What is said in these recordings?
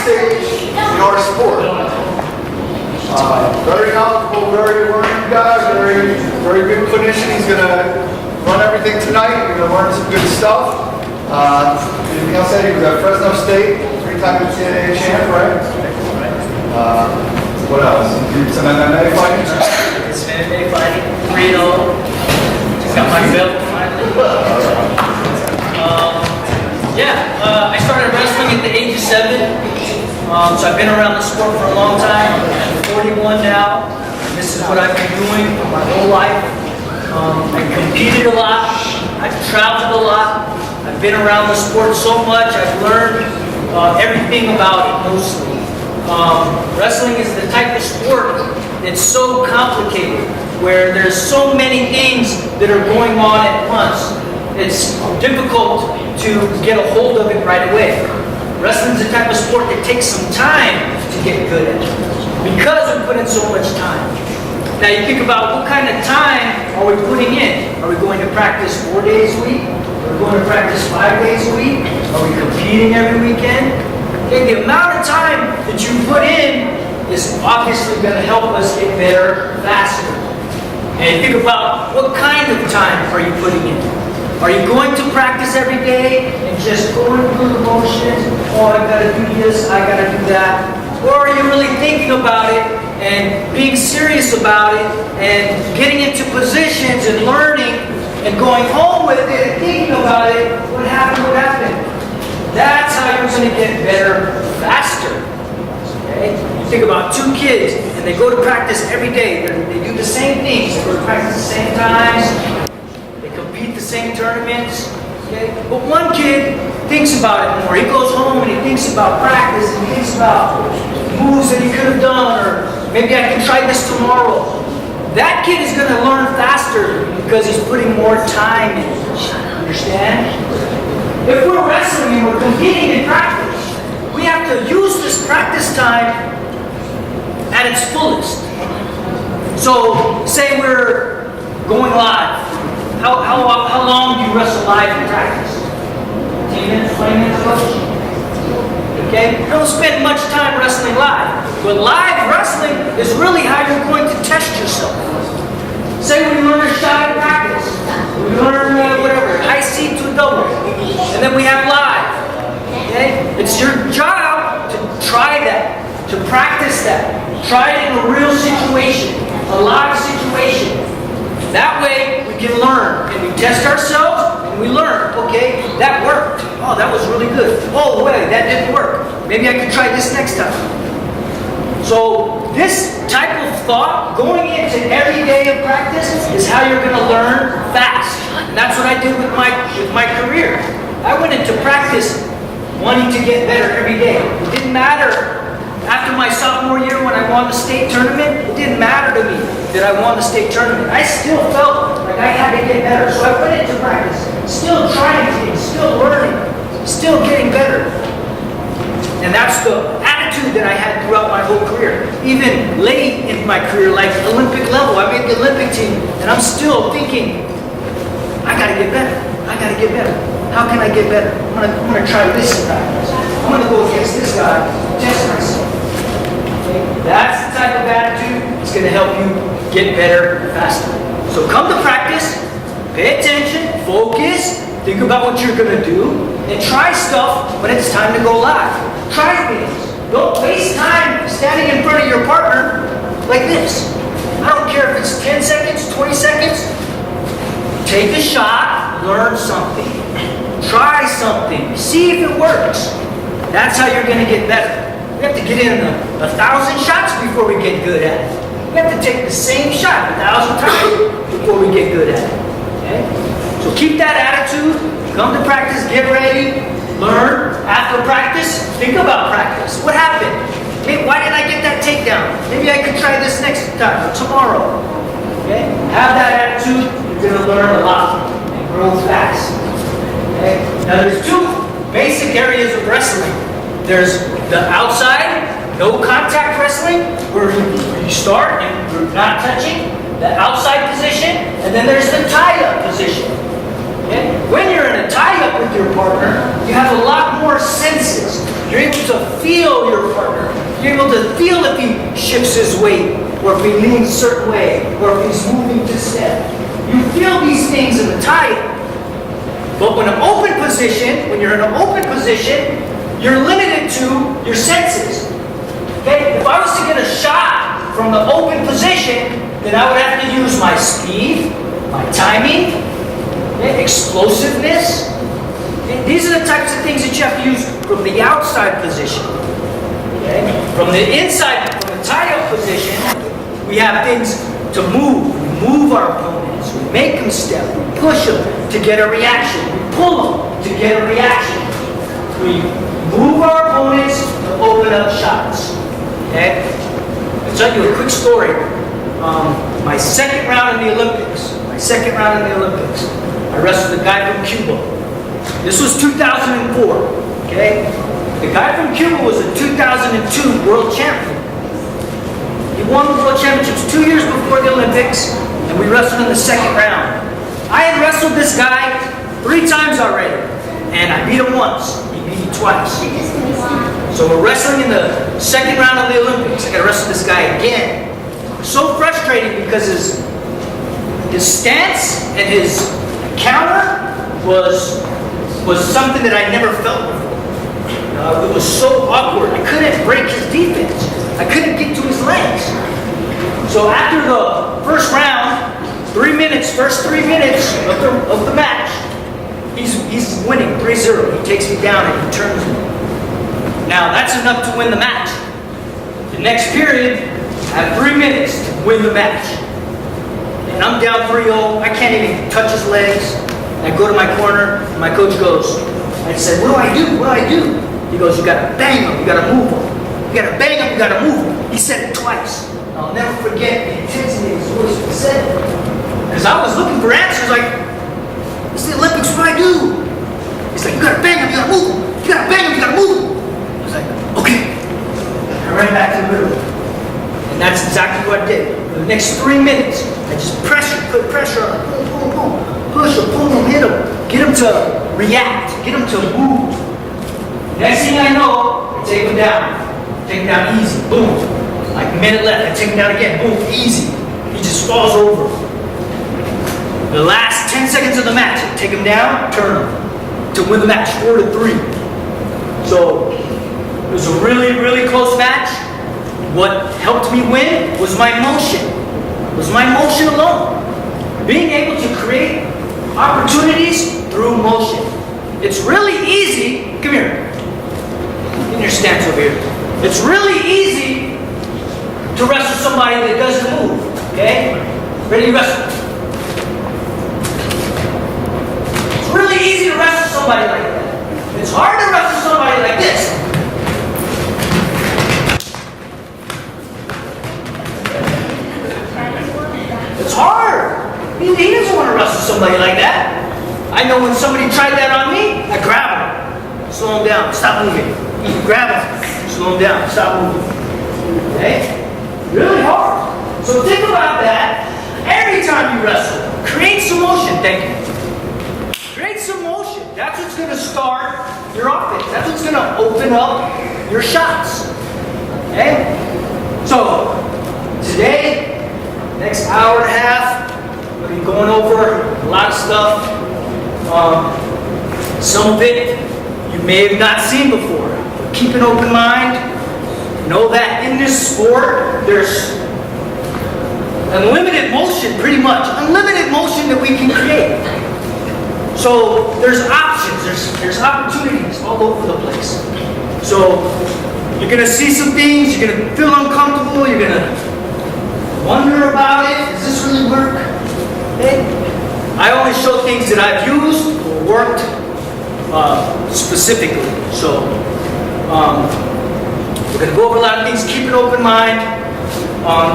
stage in our sport. Very knowledgeable, very learning guy, very good clinician. He's going to run everything tonight. You're going to learn some good stuff. Anything else? He was at Fresno State, 3-time NCAA champ, right? What else? Some MMA fighting? Some MMA fighting, 3-0. Just got my belt finally. I started wrestling at the age of 7. So I've been around the sport for a long time. I'm 41 now. And this is what I've been doing for my whole life. I competed a lot. I've traveled a lot. I've been around the sport so much. I've learned everything about it mostly. Wrestling is the type of sport that's so complicated, where there's so many things that are going on at once. It's difficult to get a hold of it right away. Wrestling's the type of sport that takes some time to get good at, because we put in so much time. Now you think about what kind of time are we putting in? Are we going to practice 4 days a week? Are we going to practice 5 days a week? Are we competing every weekend? Okay, the amount of time that you put in is obviously going to help us get better faster. And think about what kind of time are you putting in? Are you going to practice every day and just going through the motions? Oh, I gotta do this, I gotta do that. Or are you really thinking about it and being serious about it and getting into positions and learning and going home with it and thinking about it? What happened? What happened? That's how you're going to get better faster. Okay? You think about 2 kids and they go to practice every day. They do the same things. They go to practice the same times. They compete the same tournaments. Okay? But one kid thinks about it more. He goes home and he thinks about practice and he thinks about moves that he could have done, or maybe I can try this tomorrow. That kid is going to learn faster because he's putting more time in. Understand? If we're wrestling and we're competing in practice, we have to use this practice time at its fullest. So, say we're going live. How long do you wrestle live in practice? 10 minutes, 20 minutes, coach? Okay? Don't spend much time wrestling live. But live wrestling is really how you're going to test yourself. Say we learn a shot in practice. We learn whatever, high C to a double. And then we have live. Okay? It's your job to try that, to practice that. Try it in a real situation, a live situation. That way we can learn, and we test ourselves and we learn. Okay, that worked. Oh, that was really good. Oh, wait, that didn't work. Maybe I could try this next time. So this type of thought going into every day of practice is how you're going to learn fast. And that's what I did with my career. I went into practice wanting to get better every day. It didn't matter. After my sophomore year when I won the state tournament, it didn't matter to me that I won the state tournament. I still felt like I had to get better. So I went into practice, still trying things, still learning, still getting better. And that's the attitude that I had throughout my whole career. Even late in my career, like Olympic level, I made the Olympic team, and I'm still thinking, I gotta get better. I gotta get better. How can I get better? I'm gonna try this in practice. I'm gonna go against this guy, test myself. Okay? That's the type of attitude that's gonna help you get better faster. So come to practice, pay attention, focus, think about what you're gonna do, and try stuff when it's time to go live. Try things. Don't waste time standing in front of your partner like this. I don't care if it's 10 seconds, 20 seconds. Take a shot, learn something. Try something, see if it works. That's how you're going to get better. We have to get in 1,000 shots before we get good at it. We have to take the same shot 1,000 times before we get good at it. Okay? So keep that attitude. Come to practice, get ready, learn. After practice, think about practice. What happened? Hey, why didn't I get that takedown? Maybe I could try this next time or tomorrow. Okay? Have that attitude. You're going to learn a lot and grow fast. Okay? Now there's 2 basic areas of wrestling. There's the outside, no contact wrestling, where you start and you're not touching, the outside position, and then there's the tie-up position. Okay? When you're in a tie-up with your partner, you have a lot more senses. You're able to feel your partner. You're able to feel if he shifts his weight, or if he leans a certain way, or if he's moving to step. You feel these things in the tie-up. But when you're in an open position, you're limited to your senses. Okay? If I was to get a shot from the open position, then I would have to use my speed, my timing, okay, explosiveness. Okay? These are the types of things that you have to use from the outside position. Okay? From the inside, from the tie-up position, we have things to move. We move our opponents. We make them step. We push them to get a reaction. We pull them to get a reaction. We move our opponents to open up shots. Okay? I'll tell you a quick story. My second round in the Olympics, I wrestled a guy from Cuba. This was 2004. Okay? The guy from Cuba was a 2002 world champion. He won the world championships 2 years before the Olympics, and we wrestled in the second round. I had wrestled this guy 3 times already, and I beat him once. He beat me twice. So we're wrestling in the second round of the Olympics. I got to wrestle this guy again. So frustrating because his stance and his counter was something that I never felt before. It was so awkward. I couldn't break his defense. I couldn't get to his legs. So after the first round, first 3 minutes of the match, he's winning 3-0. He takes me down and he turns me. Now that's enough to win the match. The next period, I have 3 minutes to win the match. And I'm down 3-0. I can't even touch his legs. I go to my corner, and my coach goes, I said, what do I do? What do I do? He goes, you gotta bang him, you gotta move him. You gotta bang him, you gotta move him. He said it twice. I'll never forget the intensity of his voice when he said it. Because I was looking for answers like, it's the Olympics, what do I do? He's like, you gotta bang him, you gotta move him. You gotta bang him, you gotta move him. I was like, okay. I ran back to the middle. And that's exactly what I did. For the next 3 minutes, I just put pressure on him. Boom, boom, boom. Push him, boom, hit him. Get him to react, get him to move. Next thing I know, I take him down. Take him down easy, boom. Like a minute left, I take him down again, boom, easy. He just falls over. The last 10 seconds of the match, I take him down, turn him to win the match, 4-3. So it was a really, really close match. What helped me win was my motion. Alone. Being able to create opportunities through motion. It's really easy. Come here. Get your stance over here. It's really easy to wrestle somebody that doesn't move. Okay? Ready to wrestle? It's really easy to wrestle somebody like that. It's hard to wrestle somebody like this. It's hard. He doesn't want to wrestle somebody like that. I know when somebody tried that on me, I grab him. Slow him down. Stop moving. Grab him. Slow him down. Stop moving. Okay? Really hard. So think about that. Every time you wrestle, create some motion. Thank you. Create some motion. That's what's going to start your offense. That's what's going to open up your shots. Okay? So, today, next hour and a half, we'll be going over a lot of stuff. Some of it you may have not seen before. Keep an open mind. Know that in this sport, there's unlimited motion, pretty much. Unlimited motion that we can create. So there's options, there's opportunities all over the place. So you're going to see some things, you're going to feel uncomfortable, you're going to wonder about it. Does this really work? Okay. I only show things that I've used or worked specifically. So we're going to go over a lot of things. Keep an open mind.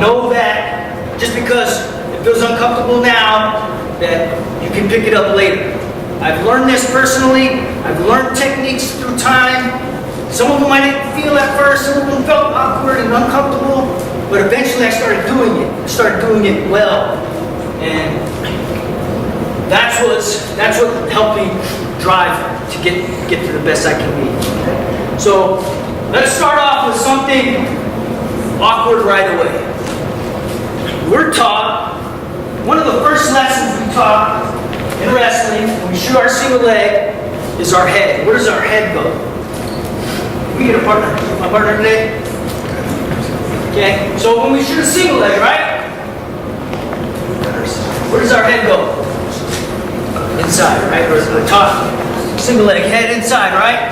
Know that just because it feels uncomfortable now, that you can pick it up later. I've learned this personally. I've learned techniques through time. Some of them I didn't feel at first. Some of them felt awkward and uncomfortable. But eventually I started doing it. I started doing it well. And That's what helped me drive to get to the best I can be. So let's start off with something awkward right away. We're taught, one of the first lessons we taught in wrestling when we shoot our single leg is our head. Where does our head go? We get a partner. My partner today? Okay, so when we shoot a single leg, right? Where does our head go? Inside, right? Or the top. Single leg, head inside, right?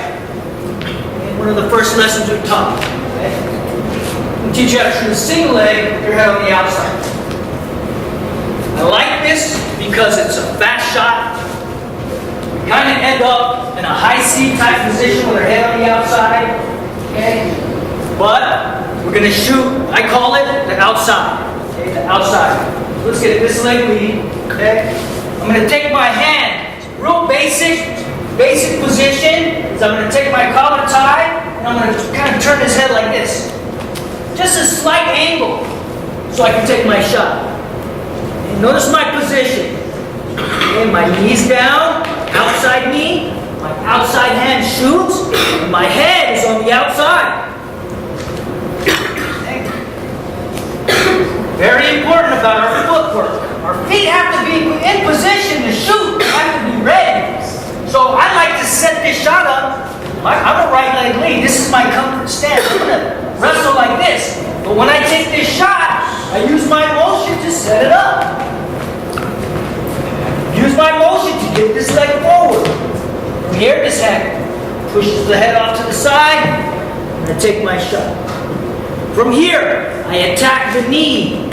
And one of the first lessons we taught. Okay? We teach you how to shoot a single leg, your head on the outside. I like this because it's a fast shot. We kind of end up in a high C type position with our head on the outside. Okay? But we're going to shoot, I call it the outside. Okay, the outside. Let's get this leg lead. Okay? I'm going to take my hand, real basic position, is I'm going to take my collar tie, and I'm going to kind of turn his head like this. Just a slight angle, so I can take my shot. And notice my position. Okay, my knees down, outside knee, my outside hand shoots, and my head is on the outside. Very important about our footwork. Our feet have to be in position to shoot. They have to be ready. So I like to set this shot up. I'm a right leg lead. This is my comfort stance. I'm going to wrestle like this. But when I take this shot, I use my motion to set it up. Use my motion to get this leg forward. From here, this hand pushes the head off to the side. I'm going to take my shot. From here, I attack the knee.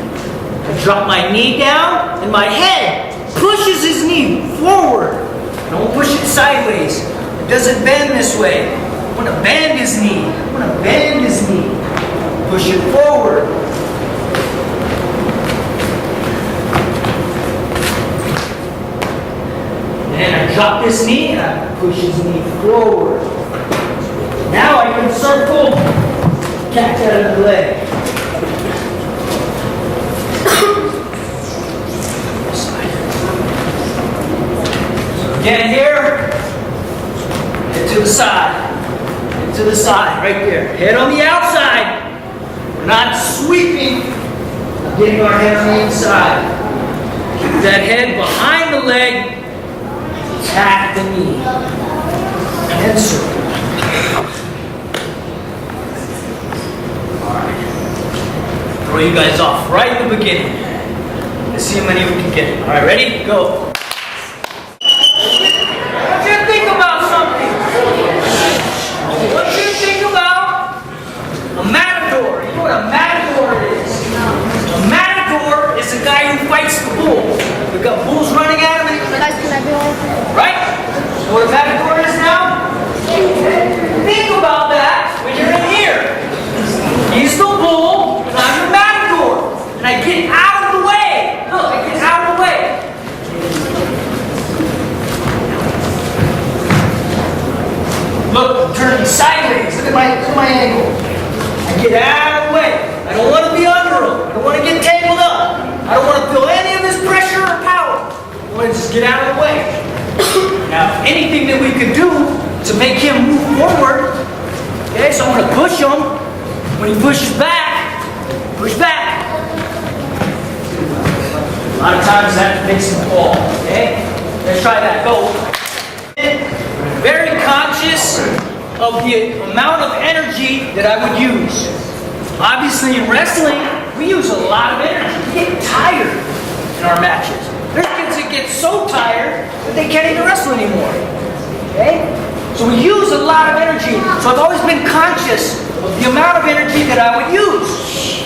I drop my knee down, and my head pushes his knee forward. I don't push it sideways. It doesn't bend this way. I want to bend his knee. I want to bend his knee. Push it forward. And I drop this knee, and I push his knee forward. Now I can circle, catch out of the leg. Again here, head to the side, head to the side, right there. Head on the outside. We're not sweeping, getting our head on the inside. Keep that head behind the leg, tap the knee, and circle. All right. Throw you guys off right in the beginning. Let's see how many we can get. All right, ready? Go. Fights the bull. We've got bulls running at him. Right? So what a matador is now? Think about that when you're in here. He's the bull, and I'm the matador. And I get out of the way. Look, I get out of the way. Look, I'm turning sideways. Look at my angle. I get out of the way. I don't want to be under him. I don't want to get tangled up. I don't want to feel any of this pressure or power. I want to just get out of the way. Now, anything that we could do to make him move forward, okay, so I'm going to push him. When he pushes back, push back. A lot of times that makes him fall, okay? Let's try that. Go. Very conscious of the amount of energy that I would use. Obviously, in wrestling, we use a lot of energy. We get tired in our matches. There's kids that get so tired that they can't even wrestle anymore. Okay? So we use a lot of energy. So I've always been conscious of the amount of energy that I would use.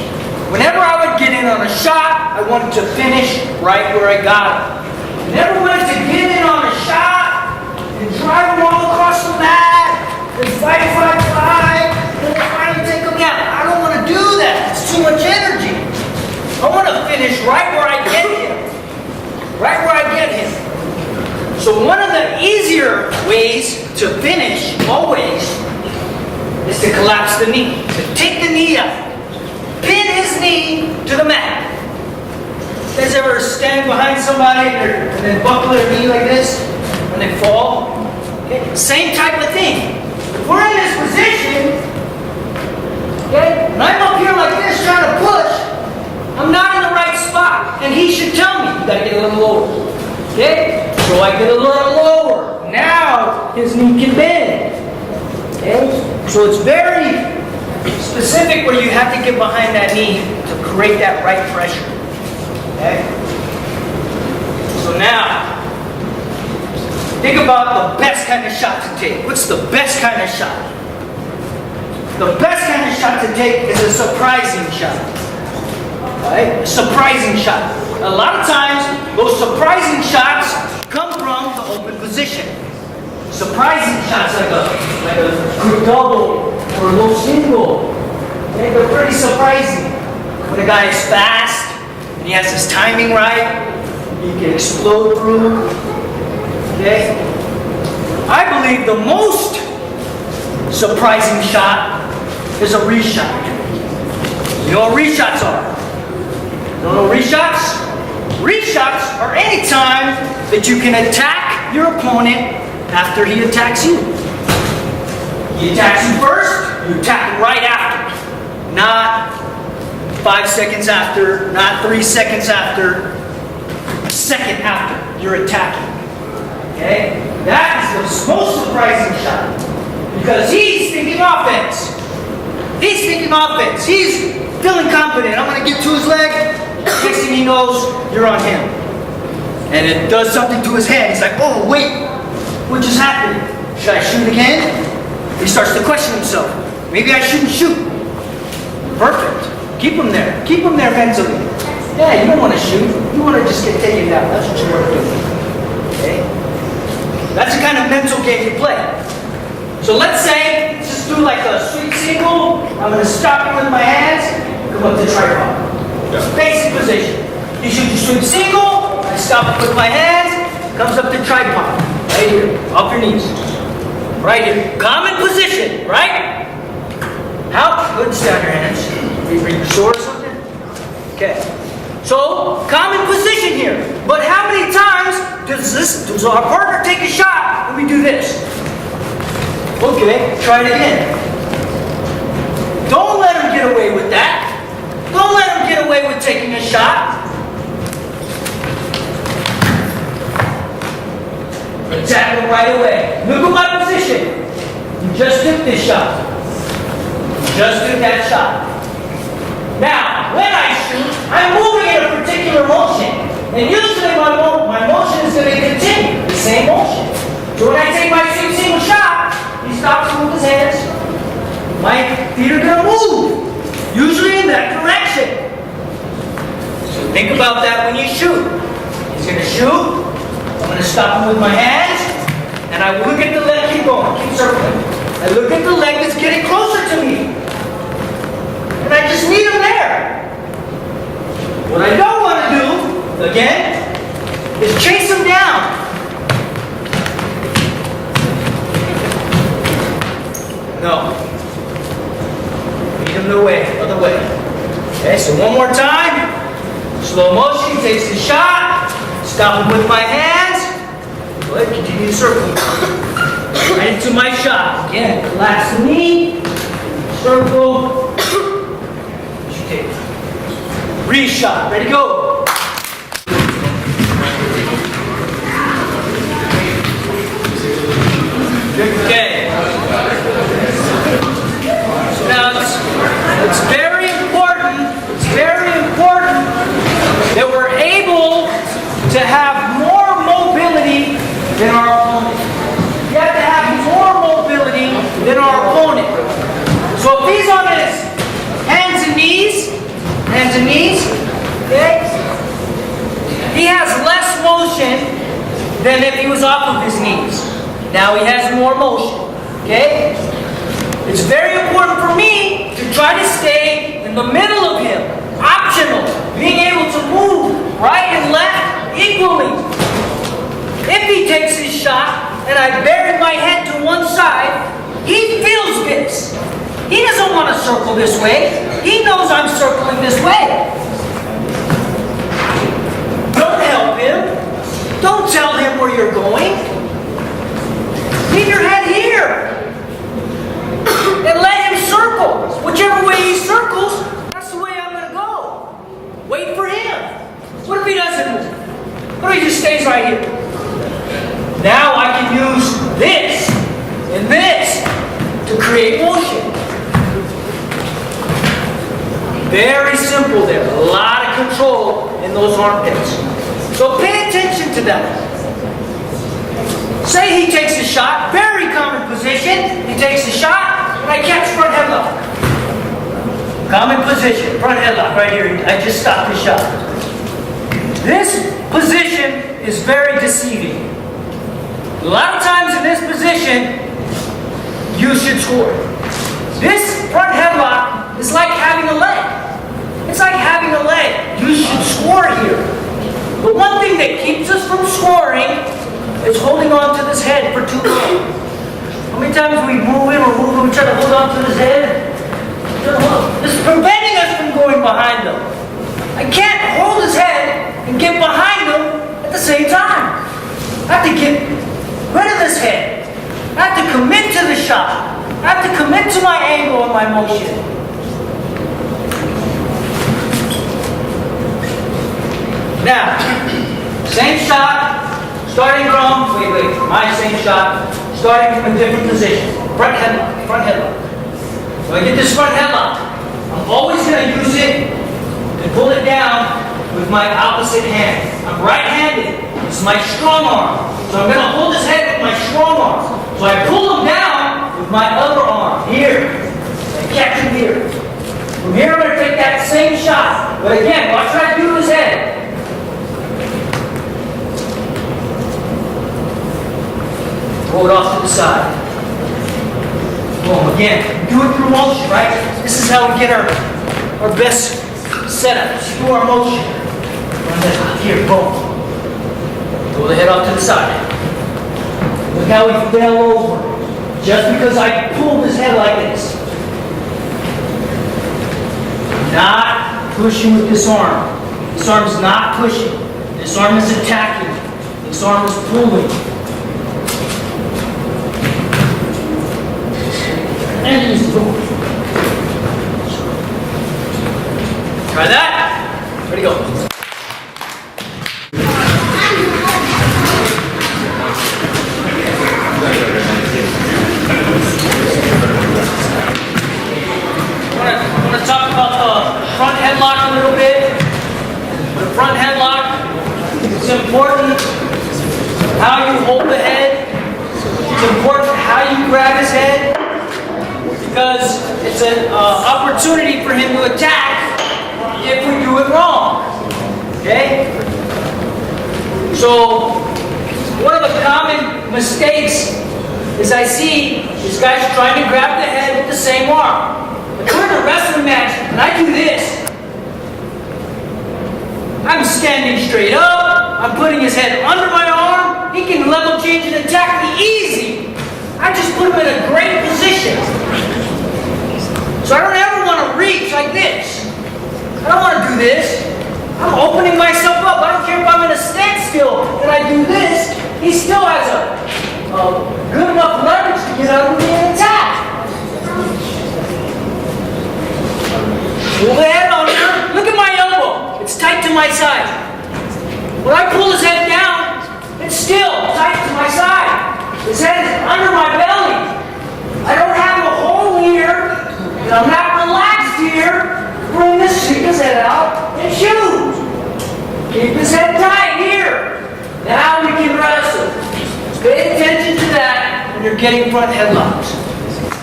Whenever I would get in on a shot, I wanted to finish right where I got it. I never wanted to get in on a shot and drive them all across the mat and fight, and then finally take them down. I don't want to do that. It's too much energy. I want to finish right where I get him. Right where I get him. So one of the easier ways to finish, always, is to collapse the knee. To take the knee up. Pin his knee to the mat. You guys ever stand behind someone somebody and then buckle their knee like this when they fall. Okay? Same type of thing. If we're in this position, okay, and I'm up here like this trying to push, I'm not in the right spot. And he should tell me, you gotta get a little lower. Okay? So I get a little lower. Now his knee can bend. Okay? So it's very specific where you have to get behind that knee to create that right pressure. Okay? So now, think about the best kind of shot to take. What's the best kind of shot? The best kind of shot to take is a surprising shot. Right? A surprising shot. A lot of times, those surprising shots come from the open position. Surprising shots like a quick double or a low single. Okay? They're pretty surprising. When a guy is fast and he has his timing right, he can explode through. Okay? I believe the most surprising shot is a reshot. You know what reshots are? You don't know reshots? Reshots are any time that you can attack your opponent after he attacks you. He attacks you first, you attack right after. Not 5 seconds after, not 3 seconds after, a second after you're attacking. Okay? That is the most surprising shot. Because he's thinking offense. He's thinking offense. He's feeling confident. I'm going to get to his leg. Next thing he knows, you're on him. And it does something to his hand. He's like, oh, wait. What just happened? Should I shoot again? He starts to question himself. Maybe I shouldn't shoot. Perfect. Keep him there. Keep him there mentally. Yeah, you don't want to shoot. You want to just get taken down. That's what you want to do. Okay? That's the kind of mental game you play. So let's say, let's just do like a sweep single. I'm going to stop him with my hands, come up to tripod. Basic position. You shoot your sweep single, I stop it with my hands, comes up to tripod. Right here, off your knees. Right here. Common position, right? How? Good, stand your hands. Bring your sword or something. Okay. So, common position here. But how many times does our partner take a shot and we do this? Okay, try it again. Don't let him get away with that. Don't let him get away with taking a shot. Attack him right away. Look at my position. You just took this shot. You just took that shot. Now, when I shoot, I'm moving in a particular motion. And usually my motion is going to continue the same motion. So when I take my single shot, he stops to move his hands. My feet are going to move. Usually in that direction. So think about that when you shoot. He's going to shoot. I'm going to stop him with my hands. And I look at the leg. Keep going. Keep circling. I look at the leg that's getting closer to me. And I just meet him there. What I don't want to do, again, is chase him down. No. Meet him the way, other way. Okay, so one more time. Slow motion, he takes the shot. Stop him with my hands. Go ahead, continue to circle. Right into my shot. Again, relax the knee. Circle. Okay. Reshot. Ready, go. Okay. So now it's very important that we're able to have more mobility than our opponent. You have to have more mobility than our opponent. So if he's on his hands and knees, okay, he has less motion than if he was off of his knees. Now he has more motion, okay? It's very important for me to try to stay in the middle of him. Optional. Being able to move right and left equally. If he takes his shot and I bury my head to one side, he feels this. He doesn't want to circle this way. He knows I'm circling this way. Don't help him. you're going. Leave your head here. And let him circle. Whichever way he circles, that's the way I'm going to go. Wait for him. What if he doesn't move? What if he just stays right here? Now I can use this and this to create motion. Very simple there. A lot of control in those armpits. So pay attention to that. Say he takes a shot, very common position. He takes a shot, and I catch front headlock. Common position, front headlock right here. I just stopped the shot. This position is very deceiving. A lot of times in this position, you should score. This front headlock is like having a leg. It's like having a leg. You should score here. The one thing that keeps us from scoring is holding on to this head for too long. How many times we move in or move in, we try to hold on to this head? This is preventing us from going behind them. I can't hold his head and get behind him at the same time. I have to get rid of this head. I have to commit to the shot. I have to commit to my angle and my motion. Now, same shot, starting from, my same shot, starting from a different position. Front headlock. So I get this front headlock. I'm always going to use it and pull it down with my opposite hand. I'm right-handed. It's my strong arm. So I'm going to hold his head with my strong arm. So I pull him down with my other arm, here. I catch him here. From here I'm going to take that same shot. But again, watch what I do to his head. Throw it off to the side. Boom, again, do it through motion, right? This is how we get our best setup. Just through our motion. Here, boom. Throw the head off to the side. Look how he fell over. Just because I pulled his head like this. Not pushing with this arm. This arm is not pushing. This arm is attacking. This arm is pulling. And he's going. Try that. Ready, go. I want to talk about the front headlock a little bit. The front headlock is important. How you hold the head. It's important how you grab his head. Because it's an opportunity for him to attack if we do it wrong. Okay? So, one of the common mistakes is I see these guys trying to grab the head with the same arm. But we're in a wrestling match and I do this. I'm standing straight up. I'm putting his head under my arm. He can level change and attack me easy. I just put him in a great position. So I don't ever want to reach like this. I don't want to do this. I'm opening myself up. I don't care if I'm in a standstill and I do this. He still has a good enough leverage to get out of me and attack. Pull the head under. Look at my elbow. It's tight to my side. When I pull his head down, it's still tight to my side. His head is under my belly. I don't have a hole here. And I'm not relaxed here. Bring this, stick his head out, and shoot. Keep his head tight here. Now we can wrestle. Pay attention to that when you're getting front headlocks.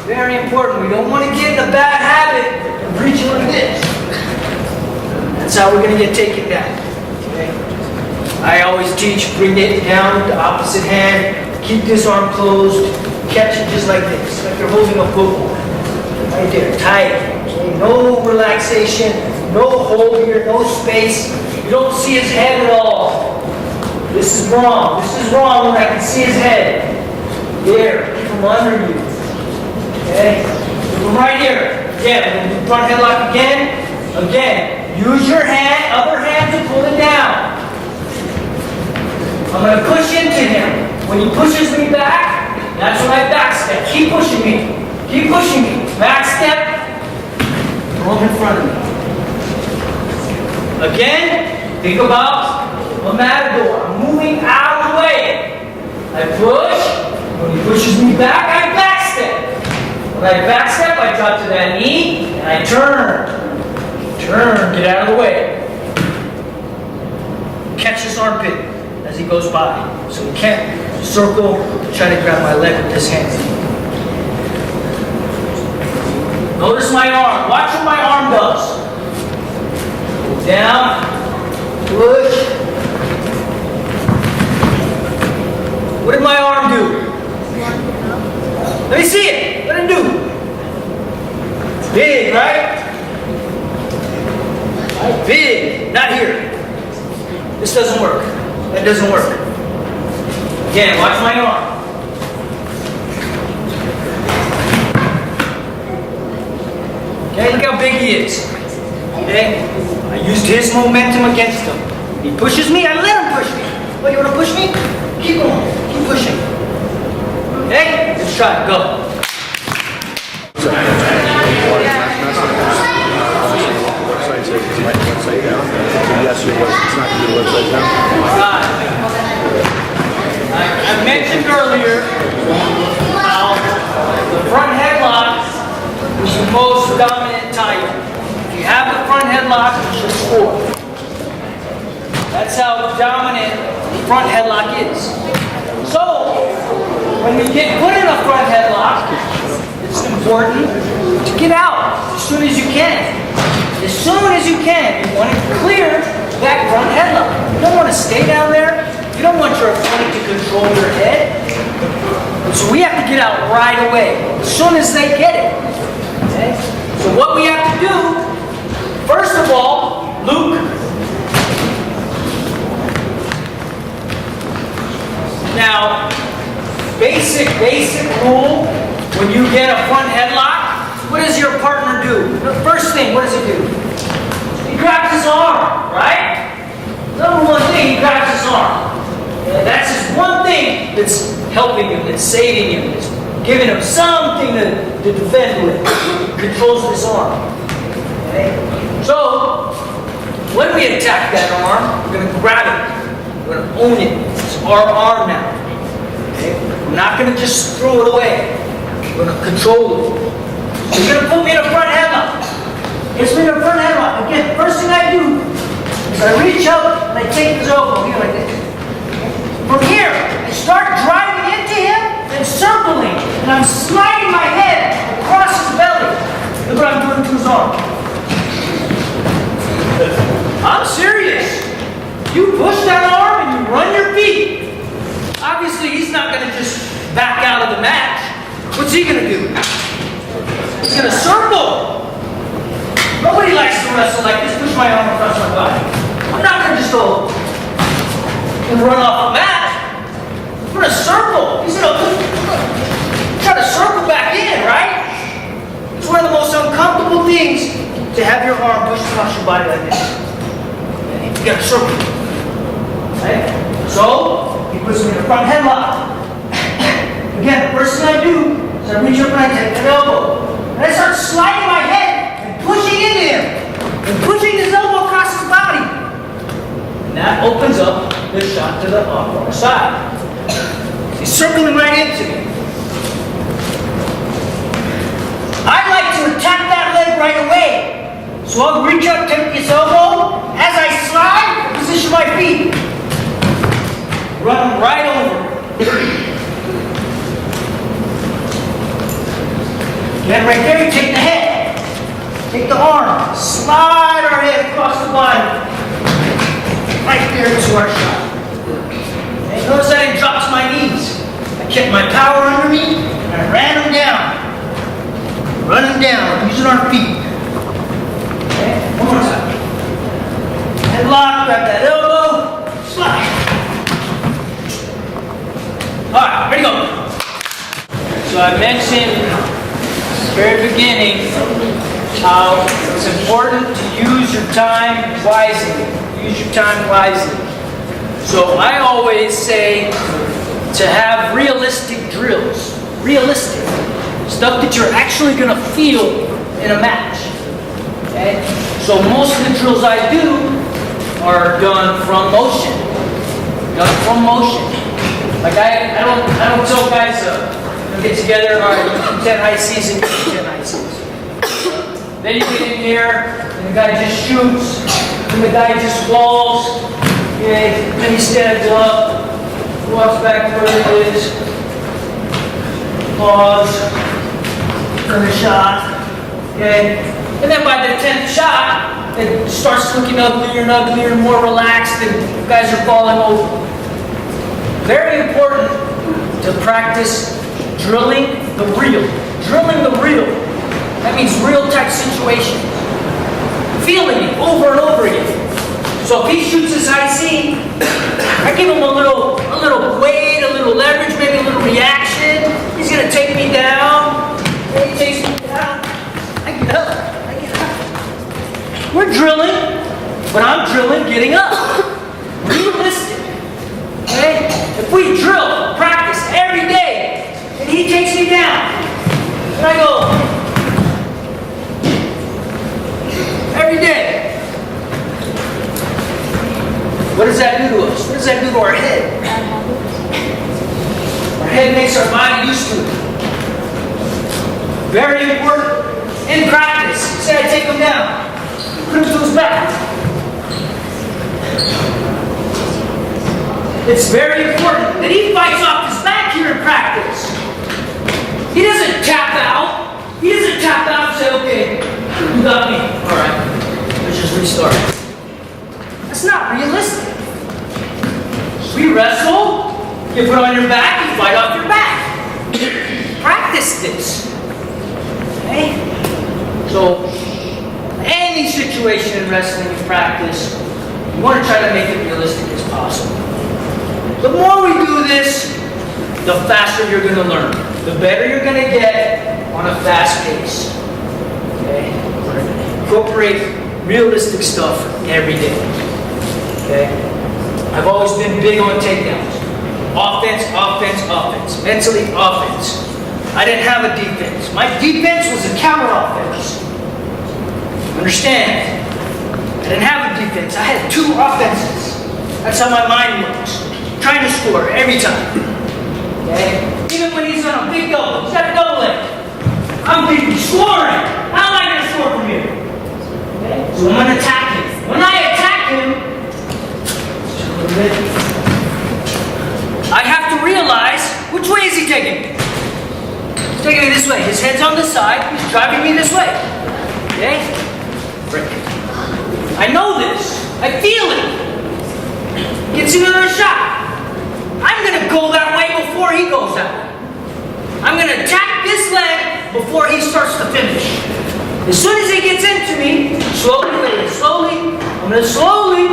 Very important. We don't want to get in a bad habit of reaching like this. That's how we're going to get taken down. Okay? I always teach, bring it down with the opposite hand. Keep this arm closed. Catch it just like this, like you're holding a football. Right there, tight. Okay? No relaxation, no hold here, no space. You don't see his head at all. This is wrong. This is wrong when I can see his head. There, from under you. Okay? From right here. Again, front headlock again. Again, use your hand, other hand to pull it down. I'm going to push into him. When he pushes me back, that's when I back step. Keep pushing me. Keep pushing me. Back step. Throw him in front of me. Again, think about a matador. I'm moving out of the way. I push. When he pushes me back, I back step. When I back step, I drop to that knee and I turn. Turn, get out of the way. Catch his armpit as he goes by. So he can't circle to try to grab my leg with his hand. Notice my arm. Watch what my arm does. Go down, push. What did my arm do? Let me see it. What did it do? Big, right? Big. Not here. This doesn't work. That doesn't work. Again, watch my arm. Okay, look how big he is. Okay? I used his momentum against him. He pushes me, I let him push me. Oh, you want to push me? Keep going. Keep pushing. Okay? Let's try it. Go. I mentioned earlier how the front headlock is the most dominant type. If you have the front headlock, you should score. That's how dominant the front headlock is. So, when we get put in a front headlock, it's important to get out as soon as you can. As soon as you can, you want to clear that front headlock. You don't want to stay down there. You don't want your opponent to control your head. So we have to get out right away, as soon as they get it. Okay? So what we have to do, first of all, Luke. Now, basic rule, when you get a front headlock, what does your partner do? The first thing, what does he do? He grabs his arm, right? Number one thing, he grabs his arm. And that's his one thing that's helping him, that's saving him, that's giving him something to defend with. He controls his arm. Okay? So, when we attack that arm, we're going to grab it. We're going to own it. It's our arm now. Okay? We're not going to just throw it away. We're going to control it. So you're going to put me in a front headlock. Gets me in a front headlock. Again, first thing I do is I reach up and I take his elbow here like this. From here, I start driving into him and circling. And I'm sliding my head across his belly. Look what I'm doing to his arm. I'm serious. You push that arm and you run your feet. Obviously, he's not going to just back out of the match. What's he going to do? He's going to circle. Nobody likes to wrestle like this. Push my arm across my body. I'm not going to just go and run off the mat. We're going to circle. He's going to try to circle back in, right? It's one of the most uncomfortable things to have your arm pushed across your body like this. Okay? You got to circle. Right? So, he puts me in a front headlock. Again, the first thing I do is I reach up and I take that elbow. And I start sliding my head and pushing into him. And pushing his elbow across his body. And that opens up the shot to the far side. He's circling right into me. I like to attack that leg right away. So I'll reach up, take his elbow. As I slide, position my feet. Run him right over. Then right there, you take the head. Take the arm. Slide our head across the body. Right there to our shot. Okay, notice I didn't drop to my knees. I kept my power under me, and I ran him down. Run him down, using our feet. Okay, one more time. Headlock, grab that elbow, slide. Alright, ready to go. So I mentioned at the very beginning how it's important to use your time wisely. Use your time wisely. So I always say, to have realistic drills. Realistic. Stuff that you're actually going to feel in a match. Okay? So most of the drills I do are done from motion. Done from motion. Like I don't tell guys get together, all right, you do 10 high C's and you do 10 high C's. Then you get in here, and the guy just shoots, and the guy just walls, okay, then he stands up, walks back to where it is, pause, turn a shot, okay, and then by the 10th shot, it starts looking uglier and uglier and more relaxed, and guys are falling over. Very important to practice drilling the reel. Drilling the reel. That means real type situations. Feeling it over and over again. So if he shoots his high C, I give him a little weight, a little leverage, maybe a little reaction. He's gonna take me down. He takes me down. I get up. I get up. We're drilling, but I'm drilling getting up. Realistic. Okay? If we drill, practice every day, and he takes me down, and I go, every day. What does that do to us? What does that do to our head? Our head makes our body used to it. Very important. In practice, say I take him down, put him to his back. It's very important that he fights off his back here in practice. He doesn't tap out. He doesn't tap out and say, okay, you got me. All right, let's just restart. That's not realistic. We wrestle, you put on your back, you fight off your back. Practice this. Okay? So, any situation in wrestling you practice, you want to try to make it realistic as possible. The more we do this, the faster you're going to learn. The better you're going to get on a fast pace. Okay? Incorporate realistic stuff every day. Okay? I've always been big on takedowns. Offense, offense, offense. Mentally, offense. I didn't have a defense. My defense was a counter offense. Understand? I didn't have a defense. I had two offenses. That's how my mind works. Trying to score every time. Okay? Even when he's on a big double, he's got a double leg. I'm big scoring. How am I going to score from here? Okay? So I'm going to attack him. When I attack him, I have to realize which way is he taking me? He's taking me this way. His head's on the side. He's driving me this way. Okay? Break. I know this. I feel it. Gets another shot. I'm going to go that way before he goes that way. I'm going to attack this leg before he starts to finish. As soon as he gets into me, slowly, I'm going to slowly,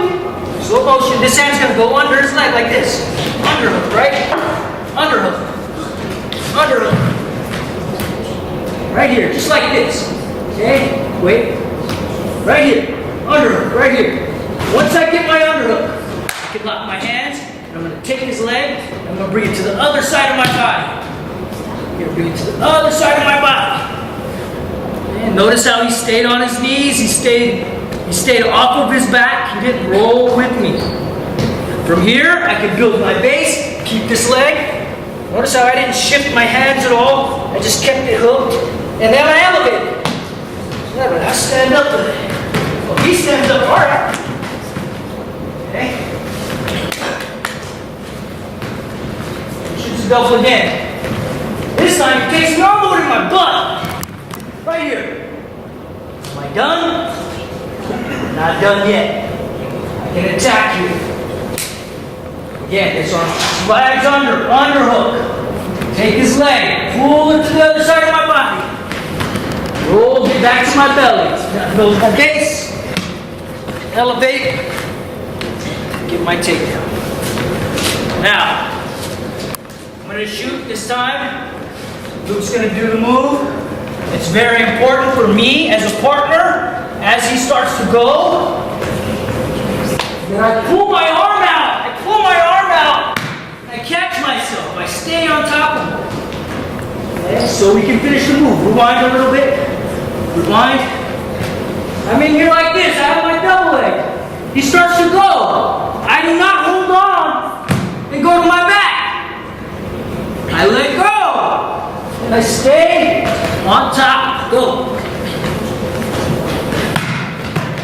slow motion, this hand's going to go under his leg like this. Underhook, right? Underhook. Underhook. Right here, just like this. Okay? Wait. Right here. Underhook, right here. Once I get my underhook, I can lock my hands, and I'm going to take his leg, and I'm going to bring it to the other side of my body. I'm going to bring it to the other side of my body. And notice how he stayed on his knees, he stayed off of his back, he didn't roll with me. From here, I can build my base, keep this leg. Notice how I didn't shift my hands at all, I just kept it hooked, and then I elevated. I stand up with it. Well, he stands up, all right. Okay. Shoots the double again. This time he takes me all the way to my butt. Right here. Am I done? Not done yet. I can attack you. Again, this arm slides under, underhook. Take his leg, pull it to the other side of my body. Roll, get back to my belly. Build my base. Elevate. Get my takedown. Now, I'm going to shoot this time. Luke's going to do the move. It's very important for me as a partner, as he starts to go, that I pull my arm out. I pull my arm out. I catch myself. I stay on top of him. Okay, so we can finish the move. Rewind a little bit. Rewind. I'm in here like this. I have my double leg. He starts to go. I do not hold on and go to my back. I let go. And I stay on top. Go.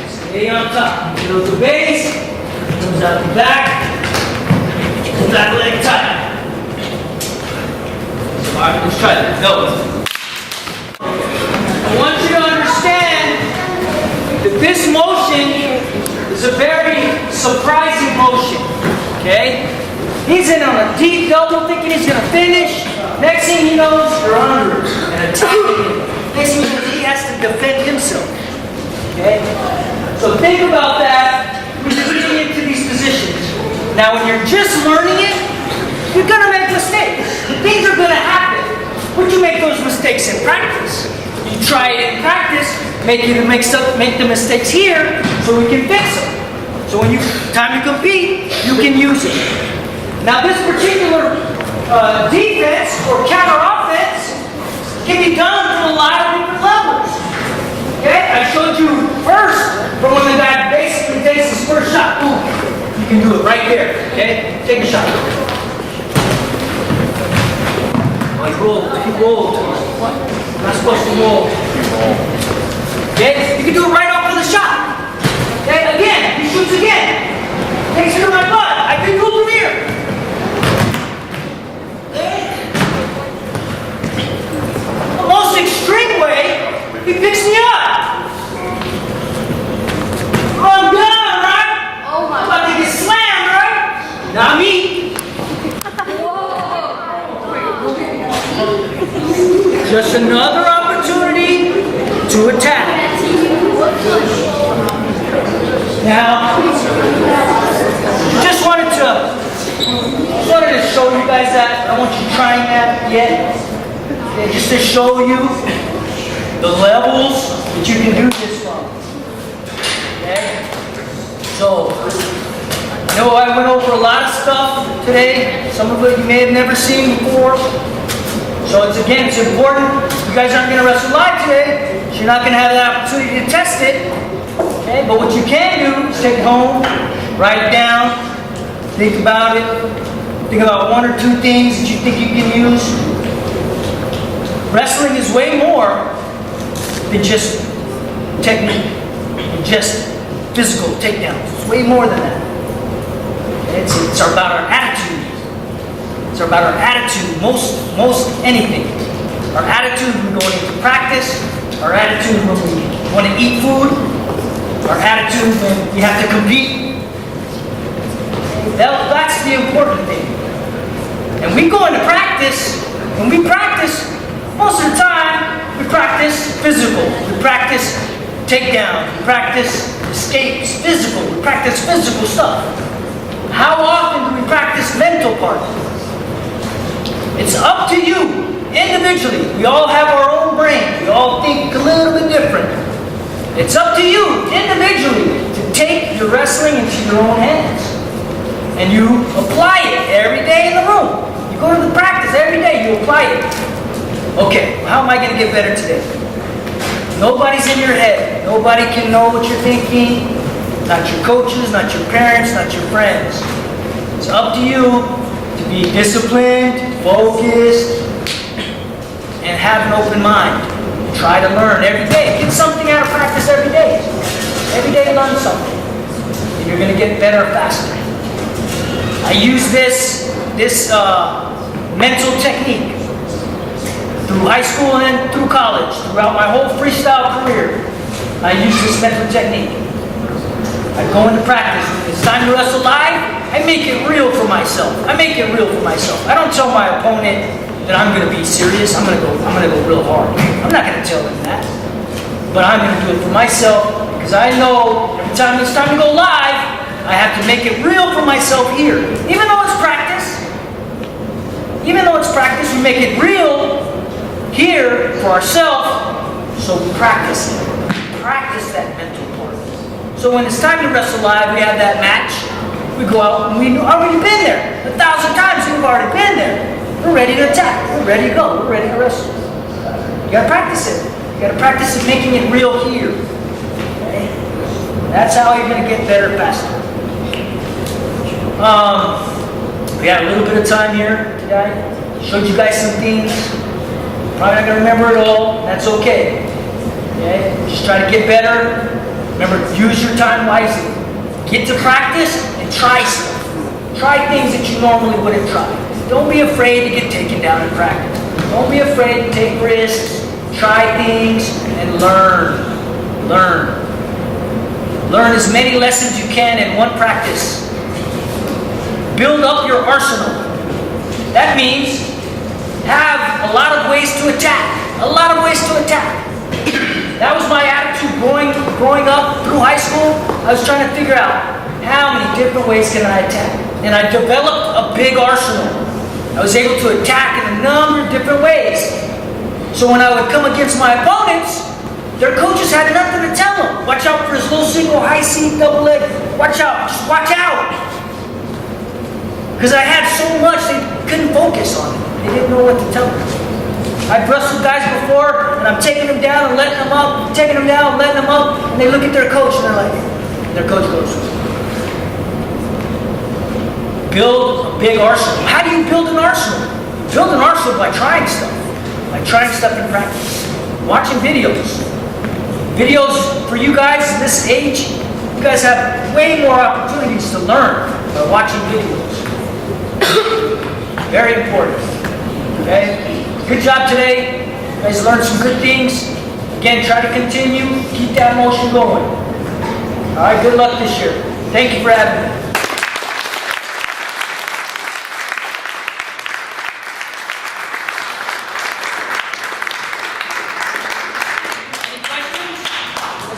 Stay on top. Get out the base. Comes out the back. Pull that leg tight. All right, let's try that. No. I want you to understand that this motion is a very surprising motion. Okay? He's in on a deep double, thinking he's going to finish. Next thing he knows, you're under and attacking him. Next thing he knows, he has to defend himself. Okay? So think about that when you're getting into these positions. Now, when you're just learning it, you're going to make mistakes. Things are going to happen. But you make those mistakes in practice. You try it in practice, make the mistakes here so we can fix them. So when time to compete, you can use it. Now this particular defense or counter offense can be done from a lot of different levels. Okay, I showed you first from when the guy basically takes his first shot. Boom. You can do it right there. Okay, take a shot. Like roll, he rolled. Not supposed to roll. Okay, you can do it right off of the shot. Okay, again, he shoots again. Takes it to my butt. I can do it from here. Okay. The most extreme way, he picks me up. I'm done, right? Oh my I'm about to get slammed, right? Not me. Just another opportunity to attack. Now, just wanted to show you guys that. I want you trying that yet. Okay, just to show you the levels that you can do this from. Okay? So, I know I went over a lot of stuff today. Some of it you may have never seen before. So it's important. You guys aren't going to wrestle live today, so you're not going to have the opportunity to test it. Okay, but what you can do is take it home, write it down, think about it, think about one or two things that you think you can use. Wrestling is way more than just technique, and just physical takedowns. It's way more than that. Okay, it's about our attitude. It's about our attitude, most anything. Our attitude when going into practice, our attitude when we want to eat food, our attitude when we have to compete. That's the important thing. And we go into practice, when we practice, most of the time, we practice physical. We practice takedown. We practice escapes, physical. We practice physical stuff. How often do we practice mental part? It's up to you, individually. We all have our own brain. We all think a little bit different. It's up to you, individually, to take your wrestling into your own hands. And you apply it every day in the room. You go to the practice every day, you apply it. Okay, how am I going to get better today? Nobody's in your head. Nobody can know what you're thinking. Not your coaches, not your parents, not your friends. It's up to you to be disciplined, focused, and have an open mind. Try to learn every day. Get something out of practice every day. Every day learn something. And you're going to get better faster. I use this mental technique through high school and through college. Throughout my whole freestyle career, I use this mental technique. I go into practice. When it's time to wrestle live, I make it real for myself. I make it real for myself. I don't tell my opponent that I'm going to be serious. I'm going to go real hard. I'm not going to tell them that. But I'm going to do it for myself because I know every time it's time to go live, I have to make it real for myself here. Even though it's practice, we make it real here for ourselves, so we practice it. Practice that mental part. So when it's time to wrestle live, we have that match. We go out and we've already been there. 1,000 times we've already been there. we're ready to attack. We're ready to go. We're ready to wrestle. You gotta practice it. You gotta practice it making it real here. Okay? That's how you're gonna get better faster. We got a little bit of time here today. Showed you guys some things. Probably not gonna remember it all. That's okay. Okay? Just try to get better. Remember, use your time wisely. Get to practice and try stuff. Try things that you normally wouldn't try. Don't be afraid to get taken down in practice. Don't be afraid to take risks. Try things and learn. Learn. Learn as many lessons you can in one practice. Build up your arsenal. That means have a lot of ways to attack. A lot of ways to attack. That was my attitude growing up through high school. I was trying to figure out how many different ways can I attack. And I developed a big arsenal. I was able to attack in a number of different ways. So when I would come against my opponents, their coaches had nothing to tell them. Watch out for his low single, high C, double leg. Watch out, just watch out. Because I had so much, they couldn't focus on it. They didn't know what to tell them. I've wrestled guys before, and I'm taking them down and letting them up, taking them down and letting them up, and they look at their coach and they're like, their coach goes, build a big arsenal. How do you build an arsenal? Build an arsenal by trying stuff. By trying stuff in practice. Watching videos. Videos for you guys in this age, you guys have way more opportunities to learn by watching videos. Very important. Okay? Good job today. You guys learned some good things. Again, try to continue. Keep that motion going. All right, good luck this year. Thank you for having me.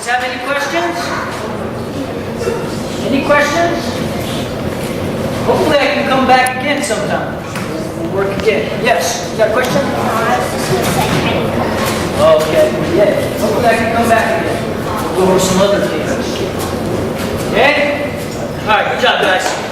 Have any questions? Any questions? Hopefully I can come back again sometime. We'll work again. Yes, you got a question? Okay, yeah. Hopefully I can come back again. We'll go over some other things. Okay? All right, good job, guys.